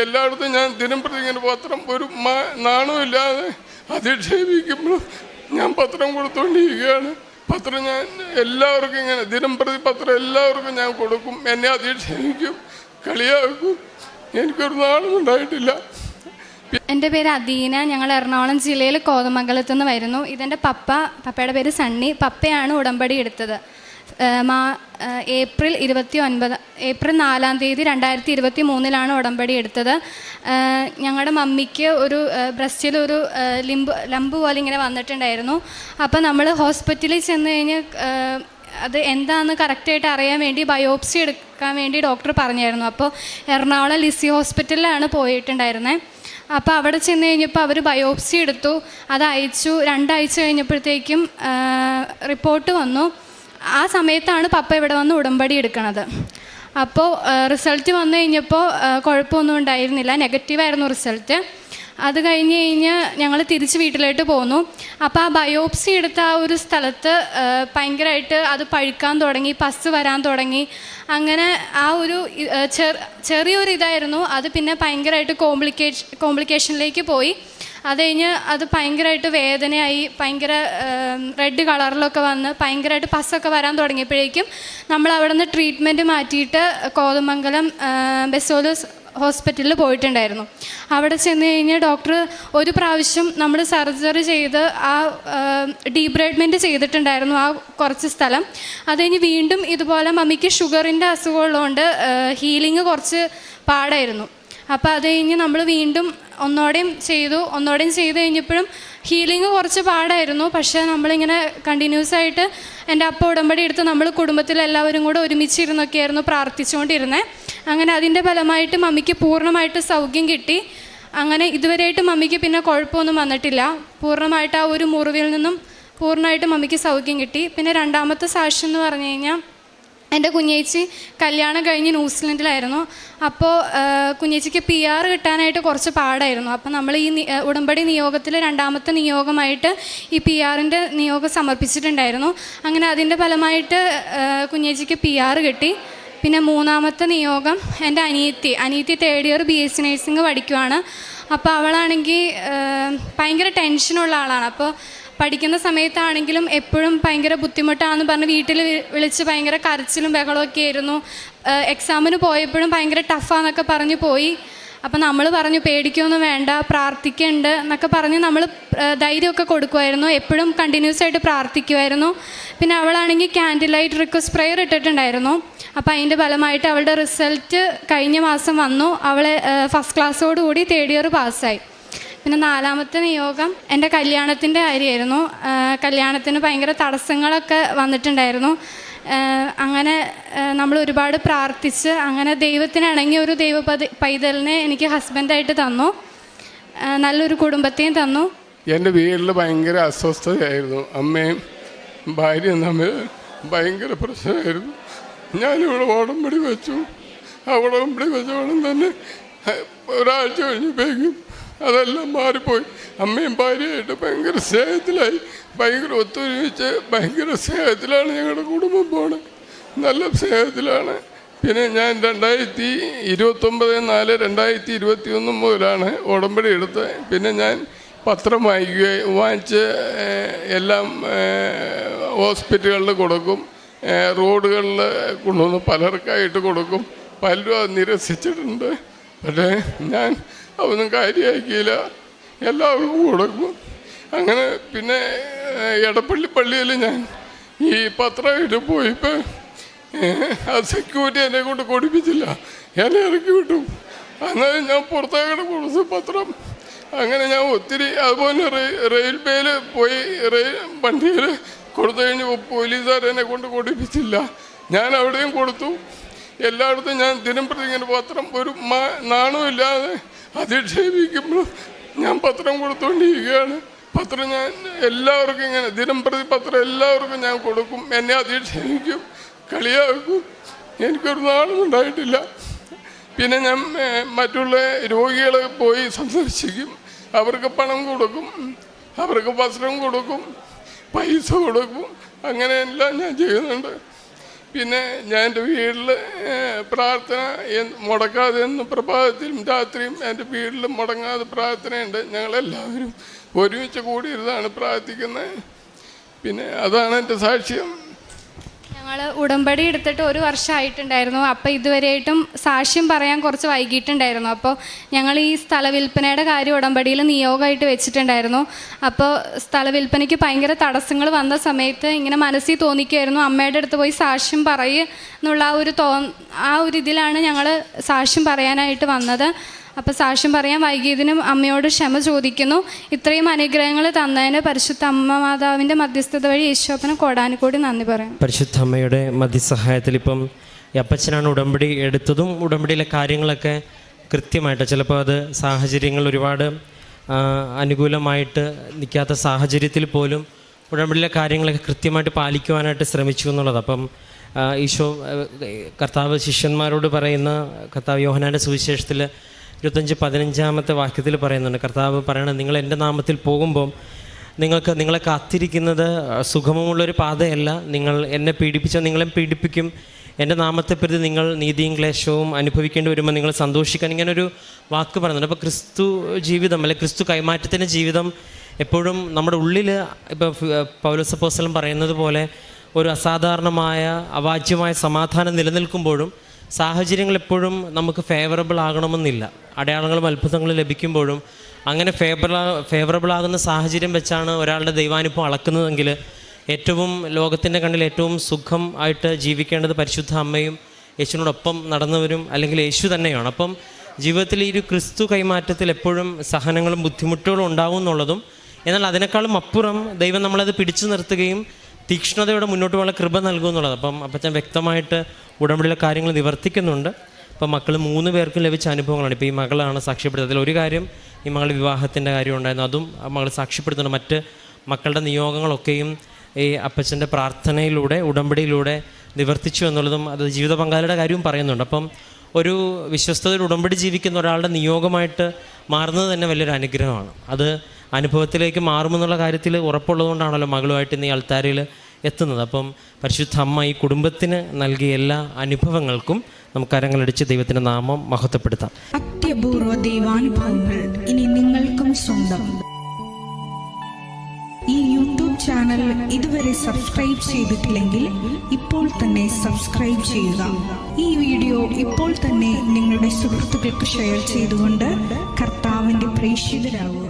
എല്ലായിടത്തും ഞാൻ ദിനംപ്രതി ഇങ്ങനെ പത്രം ഒരു നാണമില്ലാതെ അധിക്ഷേപിക്കുമ്പോൾ ഞാൻ പത്രം കൊടുത്തുകൊണ്ടിരിക്കുകയാണ്. പത്രം ഞാൻ എല്ലാവർക്കും ഇങ്ങനെ ദിനംപ്രതി പത്രം എല്ലാവർക്കും ഞാൻ കൊടുക്കും. എന്നെ അധിക്ഷേപിക്കും, കളിയാക്കും. എനിക്കൊരു നാളും ഉണ്ടായിട്ടില്ല. എൻ്റെ പേര് അദീന. ഞങ്ങൾ എറണാകുളം ജില്ലയിൽ കോതമംഗലത്ത് നിന്ന് വരുന്നു. ഇതെൻ്റെ പപ്പയുടെ പേര് സണ്ണി. പപ്പയാണ് ഉടമ്പടി എടുത്തത്. ഏപ്രിൽ 4 തീയതി 2023 ഉടമ്പടി എടുത്തത്. ഞങ്ങളുടെ മമ്മിക്ക് ഒരു ബ്രസ്റ്റിൽ ഒരു ലംബ് പോലെ ഇങ്ങനെ വന്നിട്ടുണ്ടായിരുന്നു. അപ്പോൾ നമ്മൾ ഹോസ്പിറ്റലിൽ ചെന്ന് കഴിഞ്ഞ് അത് എന്താണെന്ന് കറക്റ്റായിട്ട് അറിയാൻ വേണ്ടി ബയോപ്സി എടുക്കാൻ വേണ്ടി ഡോക്ടർ പറഞ്ഞായിരുന്നു. അപ്പോൾ എറണാകുളം ലിസി ഹോസ്പിറ്റലിലാണ് പോയിട്ടുണ്ടായിരുന്നത്. അപ്പോൾ അവിടെ ചെന്ന് കഴിഞ്ഞപ്പോൾ അവർ ബയോപ്സി എടുത്തു, അത് അയച്ചു. 2 ആഴ്ച കഴിഞ്ഞപ്പോഴത്തേക്കും റിപ്പോർട്ട് വന്നു. ആ സമയത്താണ് പപ്പ ഇവിടെ വന്ന് ഉടമ്പടി എടുക്കണത്. അപ്പോൾ റിസൾട്ട് വന്നു കഴിഞ്ഞപ്പോൾ കുഴപ്പമൊന്നും ഉണ്ടായിരുന്നില്ല, നെഗറ്റീവായിരുന്നു റിസൾട്ട്. അത് കഴിഞ്ഞ് ഞങ്ങൾ തിരിച്ച് വീട്ടിലോട്ട് പോന്നു. അപ്പോൾ ആ ബയോപ്സി എടുത്ത ആ ഒരു സ്ഥലത്ത് ഭയങ്കരമായിട്ട് അത് പഴുക്കാൻ തുടങ്ങി, പസ് വരാൻ തുടങ്ങി. അങ്ങനെ ആ ഒരു ചെറിയൊരു ഇതായിരുന്നു. അത് പിന്നെ ഭയങ്കരമായിട്ട് കോംപ്ലിക്കേഷനിലേക്ക് പോയി. അത് കഴിഞ്ഞ് അത് ഭയങ്കരമായിട്ട് വേദനയായി, ഭയങ്കര റെഡ് കളറിലൊക്കെ വന്ന് ഭയങ്കരമായിട്ട് പസ്സൊക്കെ വരാൻ തുടങ്ങിയപ്പോഴേക്കും നമ്മൾ അവിടെ നിന്ന് ട്രീറ്റ്മെൻറ്റ് മാറ്റിയിട്ട് കോതമംഗലം ബെസോലസ് ഹോസ്പിറ്റലിൽ പോയിട്ടുണ്ടായിരുന്നു. അവിടെ ചെന്ന് കഴിഞ്ഞ് ഡോക്ടർ ഒരു പ്രാവശ്യം നമ്മൾ സർജറി ചെയ്ത് ആ ഡീബ്രൈഡ്മെൻറ്റ് ചെയ്തിട്ടുണ്ടായിരുന്നു ആ കുറച്ച് സ്ഥലം. അത് കഴിഞ്ഞ് വീണ്ടും ഇതുപോലെ മമ്മിക്ക് ഷുഗറിൻ്റെ അസുഖമുള്ളതുകൊണ്ട് ഹീലിംഗ് കുറച്ച് പാടായിരുന്നു. അപ്പോൾ അത് കഴിഞ്ഞ് നമ്മൾ വീണ്ടും ഒന്നോടെയും ചെയ്തു കഴിഞ്ഞപ്പോഴും ഹീലിംഗ് കുറച്ച് പാടായിരുന്നു. പക്ഷേ നമ്മളിങ്ങനെ കണ്ടിന്യൂസ് ആയിട്ട് എൻ്റെ അപ്പ ഉടമ്പടി എടുത്ത് നമ്മൾ കുടുംബത്തിലെല്ലാവരും കൂടെ ഒരുമിച്ചിരുന്നൊക്കെയായിരുന്നു പ്രാർത്ഥിച്ചുകൊണ്ടിരുന്നത്. അങ്ങനെ അതിൻ്റെ ഫലമായിട്ട് മമ്മിക്ക് പൂർണ്ണമായിട്ട് സൗഖ്യം കിട്ടി. അങ്ങനെ ഇതുവരെയായിട്ട് മമ്മിക്ക് പിന്നെ കുഴപ്പമൊന്നും വന്നിട്ടില്ല. പൂർണ്ണമായിട്ട് ആ ഒരു മുറിവിൽ നിന്നും പൂർണ്ണമായിട്ട് മമ്മിക്ക് സൗഖ്യം കിട്ടി. പിന്നെ രണ്ടാമത്തെ സാക്ഷ്യം എന്ന് പറഞ്ഞു കഴിഞ്ഞാൽ എൻ്റെ കുഞ്ഞേച്ചി കല്യാണം കഴിഞ്ഞ് ന്യൂസിലൻഡിലായിരുന്നു. അപ്പോൾ കുഞ്ഞേച്ചിക്ക് PR കിട്ടാനായിട്ട് കുറച്ച് പാടായിരുന്നു. അപ്പോൾ നമ്മൾ ഈ ഉടമ്പടി നിയോഗത്തിൽ രണ്ടാമത്തെ നിയോഗമായിട്ട് ഈ PRൻ്റെ നിയോഗം സമർപ്പിച്ചിട്ടുണ്ടായിരുന്നു. അങ്ങനെ അതിൻ്റെ ഫലമായിട്ട് കുഞ്ഞേച്ചിക്ക് PR കിട്ടി. പിന്നെ മൂന്നാമത്തെ നിയോഗം എൻ്റെ അനിയത്തി 3rd ഇയർ BSc നഴ്സിംഗ് പഠിക്കുവാണ്. അപ്പോൾ അവളാണെങ്കിൽ ഭയങ്കര ടെൻഷനുള്ള ആളാണ്. അപ്പോൾ പഠിക്കുന്ന സമയത്താണെങ്കിലും എപ്പോഴും ഭയങ്കര ബുദ്ധിമുട്ടാണെന്ന് പറഞ്ഞ് വീട്ടിൽ വിളിച്ച് ഭയങ്കര കരച്ചിലും ബഹളമൊക്കെ ആയിരുന്നു. എക്സാമിന് പോയപ്പോഴും ഭയങ്കര ടഫാന്നൊക്കെ പറഞ്ഞ് പോയി. അപ്പോൾ നമ്മൾ പറഞ്ഞു പേടിക്കൊന്നും വേണ്ട, പ്രാർത്ഥിക്കുന്നുണ്ട് എന്നൊക്കെ പറഞ്ഞ് നമ്മൾ ധൈര്യമൊക്കെ കൊടുക്കുമായിരുന്നു. എപ്പോഴും കണ്ടിന്യൂസ് ആയിട്ട് പ്രാർത്ഥിക്കുമായിരുന്നു. പിന്നെ അവളാണെങ്കിൽ ക്യാൻഡിൽ ലൈറ്റ് റിക്വസ്റ്റ് പ്രെയർ ഇട്ടിട്ടുണ്ടായിരുന്നു. അപ്പോൾ അതിൻ്റെ ഫലമായിട്ട് അവളുടെ റിസൾട്ട് കഴിഞ്ഞ മാസം വന്നു. അവളെ ഫസ്റ്റ് ക്ലാസ്സോടുകൂടി 3rd ഇയർ പാസ്സായി. പിന്നെ നാലാമത്തെ നിയോഗം എൻ്റെ കല്യാണത്തിൻ്റെ കാര്യമായിരുന്നു. കല്യാണത്തിന് ഭയങ്കര തടസ്സങ്ങളൊക്കെ വന്നിട്ടുണ്ടായിരുന്നു. അങ്ങനെ നമ്മൾ ഒരുപാട് പ്രാർത്ഥിച്ച് അങ്ങനെ ദൈവത്തിനിണങ്ങിയ ഒരു പൈതലിനെ എനിക്ക് ഹസ്ബൻഡായിട്ട് തന്നു. നല്ലൊരു കുടുംബത്തെയും തന്നു. എൻ്റെ വീട്ടിൽ ഭയങ്കര അസ്വസ്ഥതയായിരുന്നു. അമ്മയും ഭാര്യയും തമ്മിൽ ഭയങ്കര പ്രശ്നമായിരുന്നു. ഞാനിവിടെ ഉടമ്പടി വെച്ചു. ആ ഉടമ്പടി വെച്ചോളം തന്നെ ഒരാഴ്ച കഴിഞ്ഞപ്പോഴേക്കും അതെല്ലാം മാറിപ്പോയി. അമ്മയും ഭാര്യയായിട്ട് ഭയങ്കര സ്നേഹത്തിലായി, ഭയങ്കര ഒത്തൊരുമിച്ച് ഭയങ്കര സ്നേഹത്തിലാണ് ഞങ്ങളുടെ കുടുംബം പോണത്. നല്ല സ്നേഹത്തിലാണ്. പിന്നെ ഞാൻ 2029/4/2021 മുതലാണ് ഉടമ്പടി എടുത്തത്. പിന്നെ ഞാൻ പത്രം വാങ്ങിച്ച് എല്ലാം ഹോസ്പിറ്റലുകളിൽ കൊടുക്കും, റോഡുകളിൽ കൊണ്ടുവന്ന് പലർക്കായിട്ട് കൊടുക്കും. പലരും അത് നിരസിച്ചിട്ടുണ്ട്. പക്ഷേ ഞാൻ അതൊന്നും കാര്യമാക്കിയില്ല, എല്ലാവർക്കും കൊടുക്കും. അങ്ങനെ പിന്നെ എടപ്പള്ളി പള്ളിയിൽ ഞാൻ ഈ പത്രമായിട്ട് പോയിപ്പോൾ അത് സെക്യൂരിറ്റി എന്നെ കൊണ്ട് കൊടുപ്പിച്ചില്ല, എന്നെ ഇറക്കി വിട്ടു. അന്നേരം ഞാൻ പുറത്തേക്കടെ കൊടുത്തു പത്രം. അങ്ങനെ ഞാൻ ഒത്തിരി അതുപോലെ റെയിൽവേയിൽ പോയി വണ്ടിയിൽ കൊടുത്തു കഴിഞ്ഞപ്പോൾ പോലീസുകാർ എന്നെ കൊണ്ട് കൊടുപ്പിച്ചില്ല. ഞാൻ അവിടെയും കൊടുത്തു. എല്ലായിടത്തും ഞാൻ ദിനംപ്രതി ഇങ്ങനെ പത്രം ഒരു നാണമില്ലാതെ അധിക്ഷേപിക്കുമ്പോൾ ഞാൻ പത്രം കൊടുത്തുകൊണ്ടിരിക്കുകയാണ്. പത്രം ഞാൻ എല്ലാവർക്കും ഇങ്ങനെ ദിനംപ്രതി പത്രം എല്ലാവർക്കും ഞാൻ കൊടുക്കും. എന്നെ അധിക്ഷേപിക്കും, കളിയാക്കും. എനിക്കൊരു നാളും ഉണ്ടായിട്ടില്ല. പിന്നെ ഞാൻ മറ്റുള്ള രോഗികളെ പോയി സന്ദർശിക്കും. അവർക്ക് പണം കൊടുക്കും, അവർക്ക് വസ്ത്രം കൊടുക്കും, പൈസ കൊടുക്കും. അങ്ങനെയെല്ലാം ഞാൻ ചെയ്യുന്നുണ്ട്. പിന്നെ ഞാൻ എൻ്റെ വീട്ടിൽ പ്രാർത്ഥന മുടക്കാതെ എന്ന് പ്രഭാതത്തിലും രാത്രിയും എൻ്റെ വീട്ടിൽ മുടങ്ങാതെ പ്രാർത്ഥനയുണ്ട്. ഞങ്ങളെല്ലാവരും ഒരുമിച്ച് കൂടിയിരുന്നാണ് പ്രാർത്ഥിക്കുന്നത്. പിന്നെ അതാണ് എൻ്റെ സാക്ഷ്യം. ഞങ്ങൾ ഉടമ്പടി എടുത്തിട്ട് 1 വർഷമായിട്ടുണ്ടായിരുന്നു. അപ്പോൾ ഇതുവരെയായിട്ടും സാക്ഷ്യം പറയാൻ കുറച്ച് വൈകിട്ടുണ്ടായിരുന്നു. അപ്പോൾ ഞങ്ങൾ ഈ സ്ഥല വിൽപ്പനയുടെ കാര്യം ഉടമ്പടിയിൽ നിയോഗമായിട്ട് വെച്ചിട്ടുണ്ടായിരുന്നു. അപ്പോൾ സ്ഥല വിൽപ്പനയ്ക്ക് ഭയങ്കര തടസ്സങ്ങൾ വന്ന സമയത്ത് ഇങ്ങനെ മനസ്സിൽ തോന്നിക്കുമായിരുന്നു അമ്മയുടെ അടുത്ത് പോയി സാക്ഷ്യം പറയുക എന്നുള്ള ആ ഒരു ഇതിലാണ് ഞങ്ങൾ സാക്ഷ്യം പറയാനായിട്ട് വന്നത്. അപ്പോൾ സാക്ഷ്യം പറയാൻ വൈകിയതിനും അമ്മയോട് ക്ഷമ ചോദിക്കുന്നു. ഇത്രയും അനുഗ്രഹങ്ങൾ തന്നതിന് പരിശുദ്ധ അമ്മ മാതാവിൻ്റെ മധ്യസ്ഥത വഴി യേശുവിന് കോടാനുകോടി നന്ദി പറയാം. പരിശുദ്ധ അമ്മയുടെ മധ്യസഹായത്തിൽ ഇപ്പം ഈ അപ്പച്ചനാണ് ഉടമ്പടി എടുത്തതും ഉടമ്പടിയിലെ കാര്യങ്ങളൊക്കെ കൃത്യമായിട്ട്, ചിലപ്പോൾ അത് സാഹചര്യങ്ങൾ ഒരുപാട് അനുകൂലമായിട്ട് നിൽക്കാത്ത സാഹചര്യത്തിൽ പോലും ഉടമ്പടിയിലെ കാര്യങ്ങളൊക്കെ കൃത്യമായിട്ട് പാലിക്കുവാനായിട്ട് ശ്രമിച്ചു എന്നുള്ളത്. അപ്പം ഈശോ കർത്താവ് ശിഷ്യന്മാരോട് പറയുന്ന, കർത്താവ് യോഹന്നാൻ്റെ സുവിശേഷത്തിൽ 25-15 വാക്യത്തിൽ പറയുന്നുണ്ട്, കർത്താവ് പറയണത്, നിങ്ങൾ എൻ്റെ നാമത്തിൽ പോകുമ്പോൾ നിങ്ങളെ കാത്തിരിക്കുന്നത് സുഗമമുള്ളൊരു പാതയല്ല, നിങ്ങൾ എന്നെ പീഡിപ്പിച്ചാൽ നിങ്ങളെ പീഡിപ്പിക്കും, എൻ്റെ നാമത്തെ പ്രതി നിങ്ങൾ നീതിയും ക്ലേശവും അനുഭവിക്കേണ്ടി വരുമ്പോൾ നിങ്ങൾ സന്തോഷിക്കാൻ, ഇങ്ങനൊരു വാക്ക് പറയുന്നുണ്ട്. അപ്പോൾ ക്രിസ്തു ജീവിതം അല്ലെങ്കിൽ ക്രിസ്തു കൈമാറ്റത്തിൻ്റെ ജീവിതം എപ്പോഴും നമ്മുടെ ഉള്ളിൽ, ഇപ്പോൾ പൗലോസ് അപ്പോസ്തലൻ പറയുന്നത് പോലെ ഒരു അസാധാരണമായ അവാച്യമായ സമാധാനം നിലനിൽക്കുമ്പോഴും സാഹചര്യങ്ങൾ എപ്പോഴും നമുക്ക് ഫേവറബിൾ ആകണമെന്നില്ല. അടയാളങ്ങളും അത്ഭുതങ്ങളും ലഭിക്കുമ്പോഴും അങ്ങനെ ഫേവറബിൾ ആകുന്ന സാഹചര്യം വെച്ചാണ് ഒരാളുടെ ദൈവാനുഭവം അളക്കുന്നതെങ്കിൽ ഏറ്റവും ലോകത്തിൻ്റെ കണ്ണിൽ ഏറ്റവും സുഖം ആയിട്ട് ജീവിക്കേണ്ടത് പരിശുദ്ധ അമ്മയും യേശുവിനോടൊപ്പം നടന്നവരും അല്ലെങ്കിൽ യേശു തന്നെയാണ്. അപ്പം ജീവിതത്തിൽ ഈ ഒരു ക്രിസ്തു കൈമാറ്റത്തിൽ എപ്പോഴും സഹനങ്ങളും ബുദ്ധിമുട്ടുകളും ഉണ്ടാവും എന്നുള്ളതും, എന്നാൽ അതിനേക്കാളും അപ്പുറം ദൈവം നമ്മളത് പിടിച്ചു നിർത്തുകയും തീക്ഷ്ണതയോടെ മുന്നോട്ട് പോകാനുള്ള കൃപ നൽകും എന്നുള്ളത്. അപ്പം അപ്പച്ചൻ വ്യക്തമായിട്ട് ഉടമ്പടിയിലെ കാര്യങ്ങൾ നിവർത്തിക്കുന്നുണ്ട്. അപ്പം മക്കൾ 3 പേർക്കും ലഭിച്ച അനുഭവങ്ങളാണ്. ഇപ്പോൾ ഈ മകളാണ് സാക്ഷ്യപ്പെടുത്തുന്നത്. അതിലൊരു കാര്യം ഈ മകളുടെ വിവാഹത്തിൻ്റെ കാര്യം ഉണ്ടായിരുന്നു, അതും മകൾ സാക്ഷ്യപ്പെടുത്തുന്നുണ്ട്. മറ്റ് മക്കളുടെ നിയോഗങ്ങളൊക്കെയും ഈ അപ്പച്ചൻ്റെ പ്രാർത്ഥനയിലൂടെ ഉടമ്പടിയിലൂടെ നിവർത്തിച്ചു എന്നുള്ളതും, അത് ജീവിത പങ്കാളിയുടെ കാര്യവും പറയുന്നുണ്ട്. അപ്പം ഒരു വിശ്വസ്തതയിൽ ഉടമ്പടി ജീവിക്കുന്ന ഒരാളുടെ നിയോഗമായിട്ട് മാറുന്നത് തന്നെ വലിയൊരു അനുഗ്രഹമാണ്. അത് അനുഭവത്തിലേക്ക് മാറുമെന്നുള്ള കാര്യത്തിൽ ഉറപ്പുള്ളതുകൊണ്ടാണല്ലോ മകളുമായിട്ട് ഇന്ന് ഈ അൾത്താരയിൽ എത്തുന്നത്. അപ്പം പരിശുദ്ധ അമ്മ ഈ കുടുംബത്തിന് നൽകിയ എല്ലാ അനുഭവങ്ങൾക്കും നമുക്ക് കരങ്ങളടിച്ച് ദൈവത്തിൻ്റെ നാമം മഹത്വപ്പെടുത്താം. അത്യപൂർവ ദൈവാനുഭവങ്ങൾ ഇനി നിങ്ങൾക്കും സ്വന്തം. ഈ യൂട്യൂബ് ചാനൽ ഇതുവരെ സബ്സ്ക്രൈബ് ചെയ്തിട്ടില്ലെങ്കിൽ ഇപ്പോൾ തന്നെ സബ്സ്ക്രൈബ് ചെയ്യുക. ഈ വീഡിയോ ഇപ്പോൾ തന്നെ നിങ്ങളുടെ സുഹൃത്തുക്കൾക്ക് ഷെയർ ചെയ്തുകൊണ്ട് കർത്താവിൻ്റെ പ്രേക്ഷിതരാകുക.